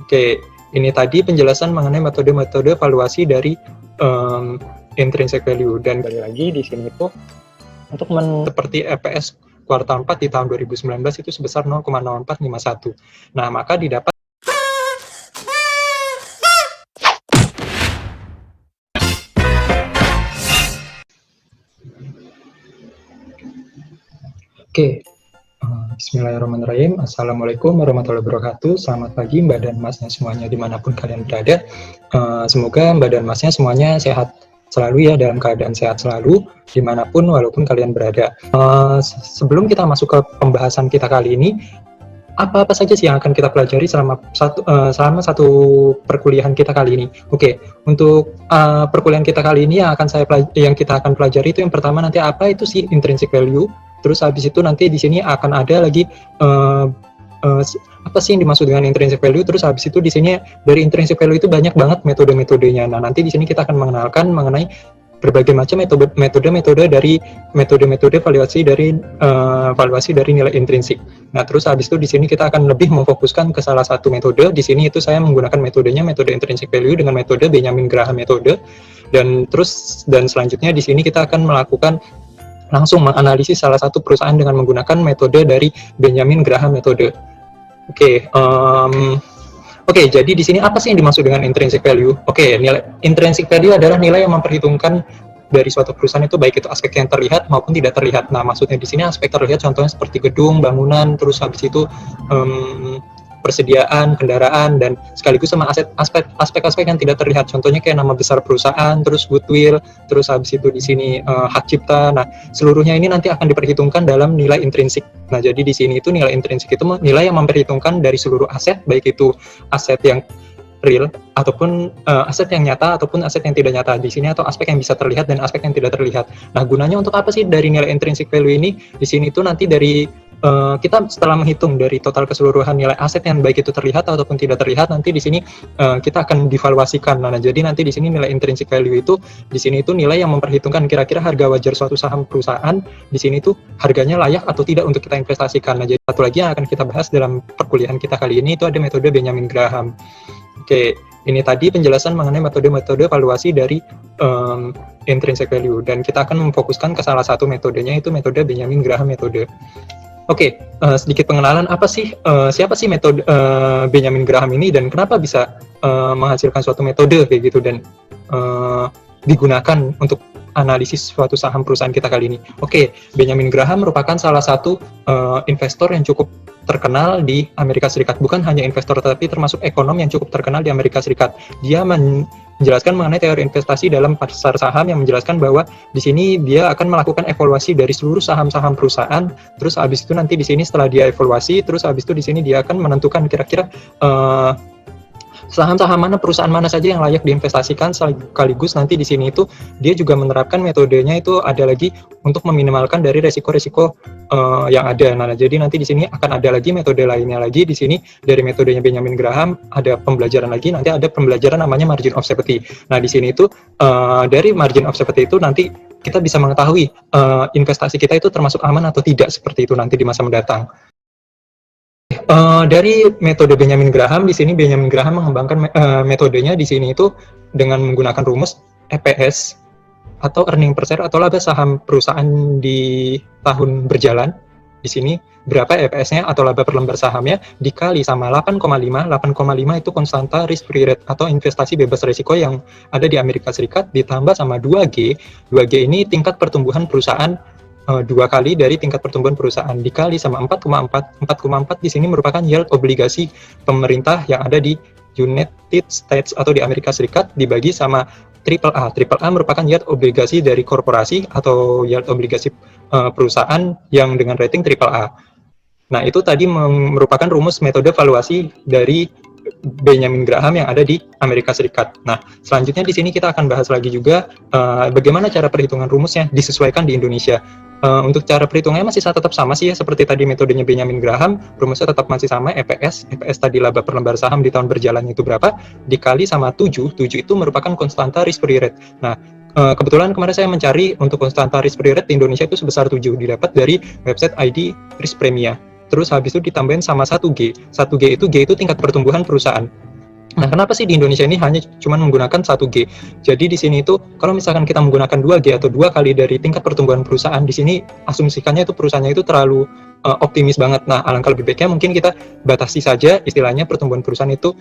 Oke, ini tadi penjelasan mengenai metode-metode valuasi dari intrinsic value, dan kembali lagi di sini itu untuk seperti EPS kuartal 4 di tahun 2019 itu sebesar 0,0451. Nah, maka didapat Oke, bismillahirrahmanirrahim. Assalamualaikum warahmatullahi wabarakatuh. Selamat pagi Mbak dan Masnya semuanya dimanapun kalian berada. Semoga Mbak dan Masnya semuanya sehat selalu ya, dalam keadaan sehat selalu dimanapun walaupun kalian berada. Sebelum kita masuk ke pembahasan kita kali ini, apa saja sih yang akan kita pelajari selama satu perkuliahan kita kali ini? Oke, untuk perkuliahan kita kali ini yang kita akan pelajari itu yang pertama nanti apa itu sih intrinsic value. Terus habis itu nanti di sini akan ada lagi apa sih yang dimaksud dengan intrinsic value. Terus habis itu di sini dari intrinsic value itu banyak banget metode-metodenya. Nah, nanti di sini kita akan mengenalkan mengenai berbagai macam metode-metode dari metode-metode valuasi dari nilai intrinsik. Nah, terus habis itu di sini kita akan lebih memfokuskan ke salah satu metode. Di sini itu saya menggunakan metodenya metode intrinsic value dengan metode Benjamin Graham metode. Dan selanjutnya di sini kita akan melakukan langsung menganalisis salah satu perusahaan dengan menggunakan metode dari Benjamin Graham metode. Oke, jadi di sini apa sih yang dimaksud dengan intrinsic value? Oke, nilai intrinsic value adalah nilai yang memperhitungkan dari suatu perusahaan itu baik itu aspek yang terlihat maupun tidak terlihat. Nah, maksudnya di sini aspek terlihat contohnya seperti gedung, bangunan, terus habis itu persediaan, kendaraan, dan sekaligus sama aspek-aspek yang tidak terlihat. Contohnya kayak nama besar perusahaan, terus goodwill, terus habis itu di sini hak cipta. Nah, seluruhnya ini nanti akan diperhitungkan dalam nilai intrinsik. Nah, jadi di sini itu nilai intrinsik itu nilai yang memperhitungkan dari seluruh aset, baik itu aset yang real ataupun aset yang nyata ataupun aset yang tidak nyata di sini, atau aspek yang bisa terlihat dan aspek yang tidak terlihat. Nah, gunanya untuk apa sih dari nilai intrinsic value ini? Di sini itu nanti dari kita setelah menghitung dari total keseluruhan nilai aset yang baik itu terlihat ataupun tidak terlihat, nanti di sini kita akan divaluasikan. Nah, jadi nanti di sini nilai intrinsic value itu di sini itu nilai yang memperhitungkan kira-kira harga wajar suatu saham perusahaan di sini itu harganya layak atau tidak untuk kita investasikan. Nah, jadi satu lagi yang akan kita bahas dalam perkuliahan kita kali ini itu ada metode Benjamin Graham. Oke, ini tadi penjelasan mengenai metode-metode valuasi dari intrinsic value, dan kita akan memfokuskan ke salah satu metodenya itu metode Benjamin Graham metode. Oke, sedikit pengenalan siapa sih metode Benjamin Graham ini dan kenapa bisa menghasilkan suatu metode kayak gitu dan digunakan untuk analisis suatu saham perusahaan kita kali ini. Oke, Benjamin Graham merupakan salah satu investor yang cukup terkenal di Amerika Serikat. Bukan hanya investor, tapi termasuk ekonom yang cukup terkenal di Amerika Serikat. Dia menjelaskan mengenai teori investasi dalam pasar saham yang menjelaskan bahwa di sini dia akan melakukan evaluasi dari seluruh saham-saham perusahaan. Terus habis itu nanti di sini setelah dia evaluasi, terus habis itu di sini dia akan menentukan kira-kira saham-saham mana, perusahaan mana saja yang layak diinvestasikan. Sekaligus nanti di sini itu dia juga menerapkan metodenya itu ada lagi untuk meminimalkan dari resiko-resiko yang ada. Nah, jadi nanti di sini akan ada lagi metode lainnya lagi di sini dari metodenya Benjamin Graham, ada pembelajaran lagi, nanti ada pembelajaran namanya margin of safety. Nah, di sini itu dari margin of safety itu nanti kita bisa mengetahui investasi kita itu termasuk aman atau tidak, seperti itu nanti di masa mendatang. Dari metode Benjamin Graham, di sini Benjamin Graham mengembangkan metodenya di sini itu dengan menggunakan rumus EPS atau earning per share atau laba saham perusahaan di tahun berjalan. Di sini berapa EPS-nya atau laba per lembar sahamnya dikali sama 8,5. 8,5 itu konstanta risk free rate atau investasi bebas risiko yang ada di Amerika Serikat, ditambah sama 2G. 2G ini tingkat pertumbuhan perusahaan 2 kali dari tingkat pertumbuhan perusahaan dikali sama 4,4. 4,4 di sini merupakan yield obligasi pemerintah yang ada di United States atau di Amerika Serikat dibagi sama AAA. AAA merupakan yield obligasi dari korporasi atau yield obligasi perusahaan yang dengan rating AAA. Nah, itu tadi merupakan rumus metode valuasi dari Benjamin Graham yang ada di Amerika Serikat. Nah, selanjutnya di sini kita akan bahas lagi juga bagaimana cara perhitungan rumusnya disesuaikan di Indonesia. Untuk cara perhitungannya masih tetap sama sih ya, seperti tadi metodenya Benjamin Graham, rumusnya tetap masih sama, EPS tadi laba per lembar saham di tahun berjalan itu berapa, dikali sama 7 itu merupakan konstanta risk free rate. Nah, kebetulan kemarin saya mencari untuk konstanta risk free rate di Indonesia itu sebesar 7, didapat dari website ID Risk Premia. Terus habis itu ditambahin sama 1G. 1G itu tingkat pertumbuhan perusahaan. Nah, kenapa sih di Indonesia ini hanya cuma menggunakan 1G? Jadi di sini itu kalau misalkan kita menggunakan 2G atau 2 kali dari tingkat pertumbuhan perusahaan, di sini asumsikannya itu perusahaannya itu terlalu optimis banget. Nah, alangkah lebih baiknya mungkin kita batasi saja istilahnya pertumbuhan perusahaan itu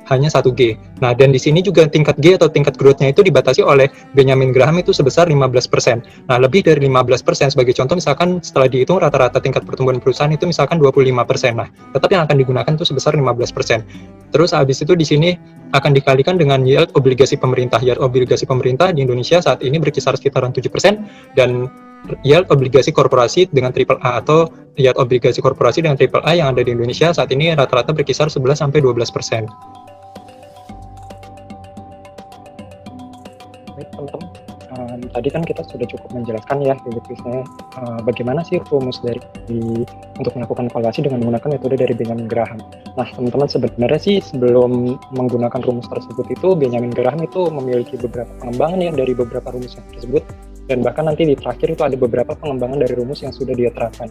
hanya 1G. Nah, dan di sini juga tingkat G atau tingkat growth-nya itu dibatasi oleh Benjamin Graham itu sebesar 15%. Nah, lebih dari 15% sebagai contoh misalkan setelah dihitung rata-rata tingkat pertumbuhan perusahaan itu misalkan 25%. Nah, tetap yang akan digunakan itu sebesar 15%. Terus habis itu di sini akan dikalikan dengan yield obligasi pemerintah. Yield obligasi pemerintah di Indonesia saat ini berkisar sekitaran 7% dan yield obligasi korporasi dengan triple A atau yield obligasi korporasi dengan triple A yang ada di Indonesia saat ini rata-rata berkisar 11-12%. Baik teman-teman, tadi kan kita sudah cukup menjelaskan ya bagaimana sih rumus dari untuk melakukan evaluasi dengan menggunakan metode dari Benjamin Graham. Nah teman-teman, sebenarnya sih sebelum menggunakan rumus tersebut itu Benjamin Graham itu memiliki beberapa pengembangan ya dari beberapa rumus yang tersebut, dan bahkan nanti di terakhir itu ada beberapa pengembangan dari rumus yang sudah dia terapkan.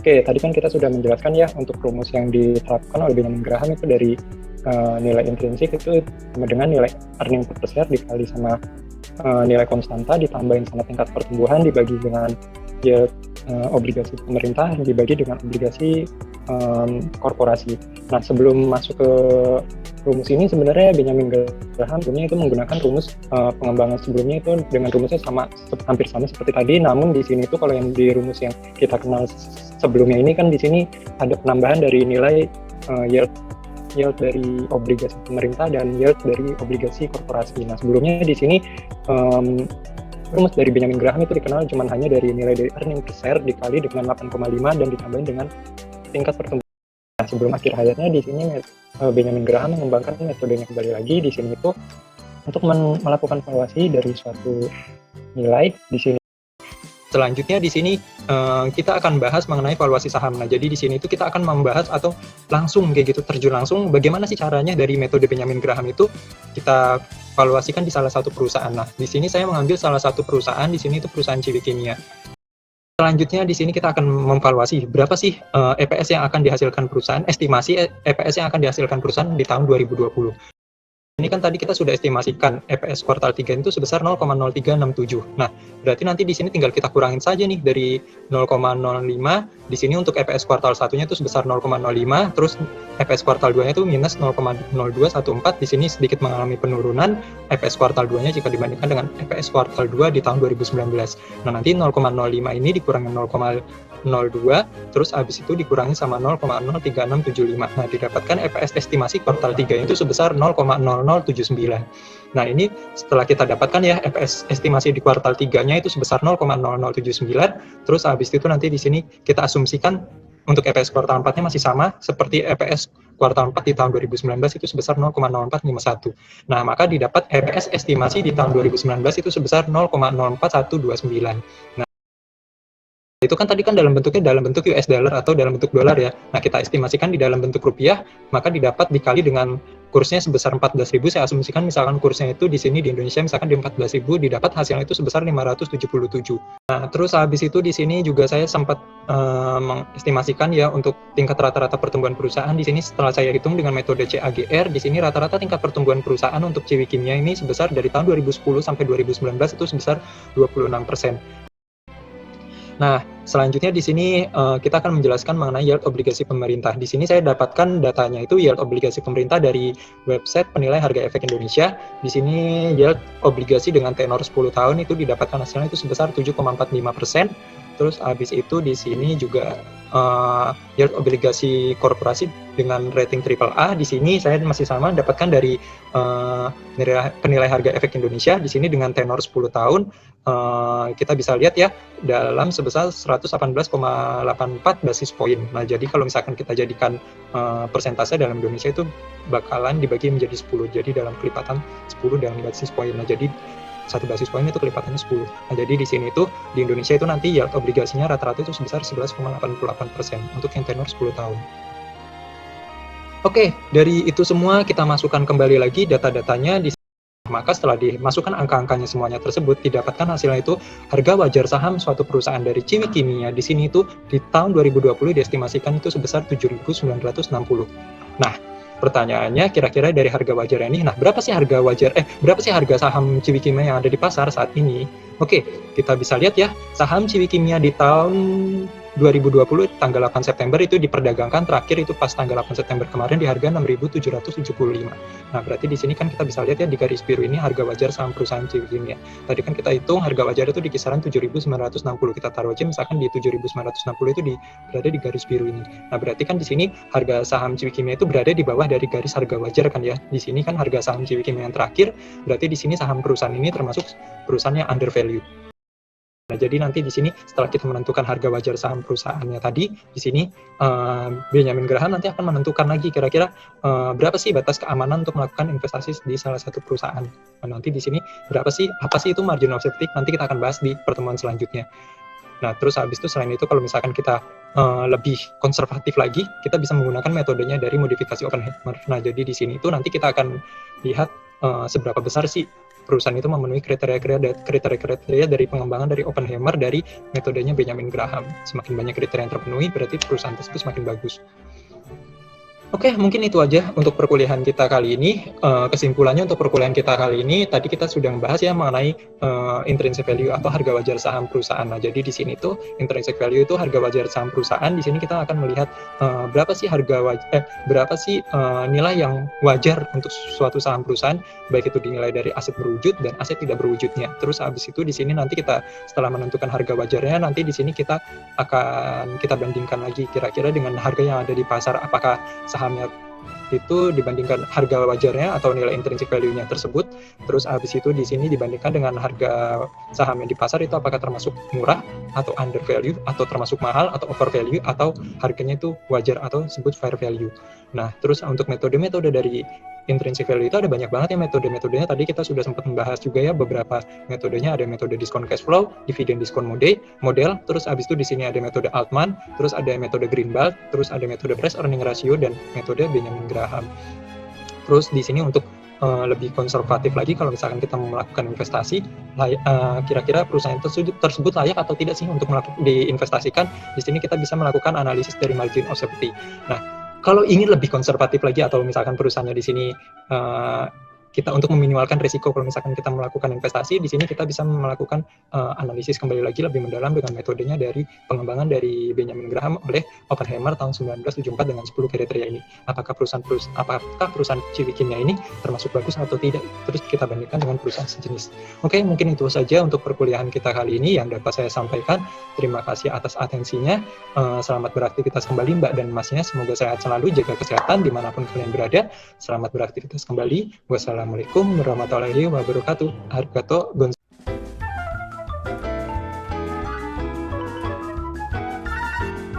Oke, tadi kan kita sudah menjelaskan ya untuk rumus yang diterapkan oleh Benjamin Graham itu dari nilai intrinsik itu sama dengan nilai earning per share dikali sama nilai konstanta ditambahin sama tingkat pertumbuhan dibagi dengan yield obligasi pemerintah dibagi dengan obligasi korporasi. Nah, sebelum masuk ke rumus ini sebenarnya Benjamin Graham sebelumnya itu menggunakan rumus pengembangan sebelumnya itu dengan rumusnya hampir sama seperti tadi, namun di sini itu kalau yang di rumus yang kita kenal sebelumnya ini kan di sini ada penambahan dari nilai yield dari obligasi pemerintah dan yield dari obligasi korporasi. Nah, sebelumnya di sini rumus dari Benjamin Graham itu dikenal cuma hanya dari nilai dari earning per share dikali dengan 8,5 dan ditambahin dengan tingkat pertumbuhan. Nah, sebelum akhir hayatnya di sini Benjamin Graham mengembangkan metodenya kembali lagi di sini itu untuk melakukan evaluasi dari suatu nilai di sini. Selanjutnya di sini kita akan bahas mengenai valuasi saham. Nah, jadi di sini itu kita akan membahas atau langsung kayak gitu terjun langsung bagaimana sih caranya dari metode Benjamin Graham itu kita valuasikan di salah satu perusahaan. Nah, di sini saya mengambil salah satu perusahaan, di sini itu perusahaan Ciwi Kimia. Selanjutnya di sini kita akan memvaluasi berapa sih EPS yang akan dihasilkan perusahaan, estimasi EPS yang akan dihasilkan perusahaan di tahun 2020. Ini kan tadi kita sudah estimasikan EPS kuartal 3 itu sebesar 0,0367. Nah, berarti nanti di sini tinggal kita kurangin saja nih dari 0,05. Di sini untuk EPS kuartal 1-nya itu sebesar 0,05, terus EPS kuartal 2-nya itu minus 0,0214. Di sini sedikit mengalami penurunan EPS kuartal 2-nya jika dibandingkan dengan EPS kuartal 2 di tahun 2019. Nah, nanti 0,05 ini dikurangi 0,02, terus habis itu dikurangi sama 0,03675. Nah, didapatkan EPS estimasi kuartal 3 itu sebesar 0,0079. Nah, ini setelah kita dapatkan ya EPS estimasi di kuartal 3-nya itu sebesar 0,0079, terus habis itu nanti di sini kita asumsikan untuk EPS kuartal 4-nya masih sama seperti EPS kuartal 4 di tahun 2019 itu sebesar 0,0451. Nah, maka didapat EPS estimasi di tahun 2019 itu sebesar 0,04129. Nah, itu kan tadi kan dalam bentuk US dollar atau dalam bentuk dolar ya. Nah, kita estimasikan di dalam bentuk rupiah, maka didapat dikali dengan kursnya sebesar 14.000. Saya asumsikan misalkan kursnya itu di sini di Indonesia misalkan di 14.000, didapat hasilnya itu sebesar 577. Nah, terus habis itu di sini juga saya sempat mengestimasikan ya untuk tingkat rata-rata pertumbuhan perusahaan. Di sini setelah saya hitung dengan metode CAGR, di sini rata-rata tingkat pertumbuhan perusahaan untuk Ciwi Kimia ini sebesar dari tahun 2010 sampai 2019 itu sebesar 26%. Nah, selanjutnya di sini kita akan menjelaskan mengenai yield obligasi pemerintah. Di sini saya dapatkan datanya itu yield obligasi pemerintah dari website penilai harga efek Indonesia. Di sini yield obligasi dengan tenor 10 tahun itu didapatkan hasilnya itu sebesar 7,45%. Terus habis itu di sini juga yield obligasi korporasi dengan rating AAA. Di sini saya masih sama dapatkan dari penilai harga efek Indonesia. Di sini dengan tenor 10 tahun kita bisa lihat ya dalam sebesar 118,84 basis poin. Nah, jadi kalau misalkan kita jadikan persentase dalam Indonesia itu bakalan dibagi menjadi 10. Jadi dalam kelipatan 10 dalam basis poin. Nah, jadi satu basis poin itu kelipatannya 10. Nah, jadi di sini itu di Indonesia itu nanti yield obligasinya rata-rata itu sebesar 11,88% untuk yang tenor 10 tahun. Oke, dari itu semua kita masukkan kembali lagi data-datanya di maka setelah dimasukkan angka-angkanya semuanya tersebut, didapatkan hasilnya itu harga wajar saham suatu perusahaan dari Ciwi Kimia di sini itu di tahun 2020 diestimasikan itu sebesar 7.960. Nah, pertanyaannya kira-kira dari harga wajar ini, nah berapa sih harga saham Ciwi Kimia yang ada di pasar saat ini? Oke, kita bisa lihat ya, saham Ciwi Kimia di tahun 2020 tanggal 8 September itu diperdagangkan terakhir itu pas tanggal 8 September kemarin di harga 6.775. Nah, berarti di sini kan kita bisa lihat ya di garis biru ini harga wajar saham perusahaan Ciwi Kimia. Tadi kan kita hitung harga wajar itu di kisaran 7.960. Kita taruh aja misalkan di 7.960 itu berada di garis biru ini. Nah, berarti kan di sini harga saham Ciwi Kimia itu berada di bawah dari garis harga wajar kan ya. Di sini kan harga saham Ciwi Kimia yang terakhir, berarti di sini saham perusahaan ini termasuk perusahaan yang under value. Nah, jadi nanti di sini setelah kita menentukan harga wajar saham perusahaannya tadi, di sini Benjamin Graham nanti akan menentukan lagi kira-kira berapa sih batas keamanan untuk melakukan investasi di salah satu perusahaan. Nah, nanti di sini apa sih itu margin of safety, nanti kita akan bahas di pertemuan selanjutnya. Nah, terus habis itu selain itu kalau misalkan kita lebih konservatif lagi, kita bisa menggunakan metodenya dari modifikasi Oppenheimer. Nah, jadi di sini itu nanti kita akan lihat seberapa besar sih perusahaan itu memenuhi kriteria dari pengembangan dari Oppenheimer dari metodenya Benjamin Graham. Semakin banyak kriteria yang terpenuhi, berarti perusahaan tersebut semakin bagus. Oke, mungkin itu aja untuk perkuliahan kita kali ini. Kesimpulannya untuk perkuliahan kita kali ini, tadi kita sudah membahas ya mengenai intrinsic value atau harga wajar saham perusahaan. Nah, jadi di sini tuh intrinsic value itu harga wajar saham perusahaan. Di sini kita akan melihat berapa sih nilai yang wajar untuk suatu saham perusahaan, baik itu dinilai dari aset berwujud dan aset tidak berwujudnya. Terus habis itu di sini nanti kita setelah menentukan harga wajarnya, nanti di sini kita bandingkan lagi kira-kira dengan harga yang ada di pasar, apakah sahamnya itu dibandingkan harga wajarnya atau nilai intrinsic value-nya tersebut. Terus habis itu di sini dibandingkan dengan harga saham yang di pasar itu apakah termasuk murah atau under value, atau termasuk mahal atau over value, atau harganya itu wajar atau disebut fair value. Nah, terus untuk metode-metode dari intrinsic value itu ada banyak banget ya metode-metodenya. Tadi kita sudah sempat membahas juga ya beberapa metodenya. Ada metode discount cash flow, dividend discount model, terus habis itu di sini ada metode Altman, terus ada metode Greenwald, terus ada metode price earning ratio dan metode Benjamin Graham. Terus di sini untuk lebih konservatif lagi, kalau misalkan kita mau melakukan investasi, kira-kira perusahaan tersebut layak atau tidak sih untuk diinvestasikan. Di sini kita bisa melakukan analisis dari margin of safety. Nah, kalau ingin lebih konservatif lagi atau misalkan perusahaannya di sini kita untuk meminimalkan risiko kalau misalkan kita melakukan investasi, di sini kita bisa melakukan analisis kembali lagi lebih mendalam dengan metodenya dari pengembangan dari Benjamin Graham oleh Oppenheimer tahun 1974 dengan 10 kriteria ini. Apakah perusahaan Ciwi Kimia ini termasuk bagus atau tidak? Terus kita bandingkan dengan perusahaan sejenis. Oke, mungkin itu saja untuk perkuliahan kita kali ini yang dapat saya sampaikan. Terima kasih atas atensinya. Selamat beraktivitas kembali Mbak dan Masnya. Semoga sehat selalu, jaga kesehatan dimanapun kalian berada. Selamat beraktivitas kembali. Wassalamualaikum warahmatullahi wabarakatuh. Arigato gozaimasu.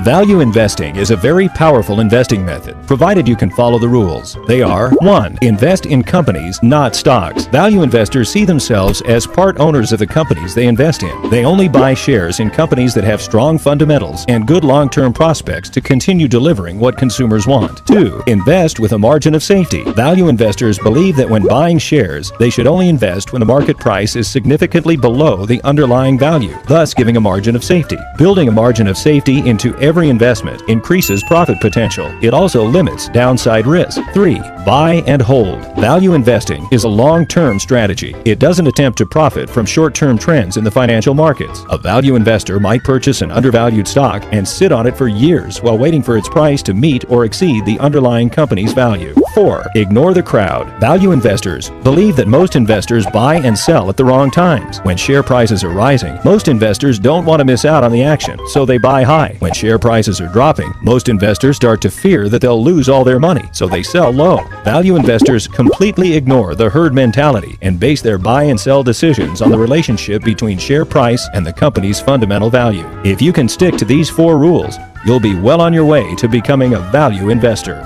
Value investing is a very powerful investing method, provided you can follow the rules. They are: 1. Invest in companies, not stocks. Value investors see themselves as part owners of the companies they invest in. They only buy shares in companies that have strong fundamentals and good long-term prospects to continue delivering what consumers want. 2. Invest with a margin of safety. Value investors believe that when buying shares, they should only invest when the market price is significantly below the underlying value, thus giving a margin of safety. Building a margin of safety into every investment increases profit potential. It also limits downside risk. 3. Buy and hold. Value investing is a long-term strategy. It doesn't attempt to profit from short-term trends in the financial markets. A value investor might purchase an undervalued stock and sit on it for years while waiting for its price to meet or exceed the underlying company's value. 4. Ignore the crowd. Value investors believe that most investors buy and sell at the wrong times. When share prices are rising, most investors don't want to miss out on the action, so they buy high. When share prices are dropping, most investors start to fear that they'll lose all their money, so they sell low. Value investors completely ignore the herd mentality and base their buy and sell decisions on the relationship between share price and the company's fundamental value. If you can stick to these 4 rules, you'll be well on your way to becoming a value investor.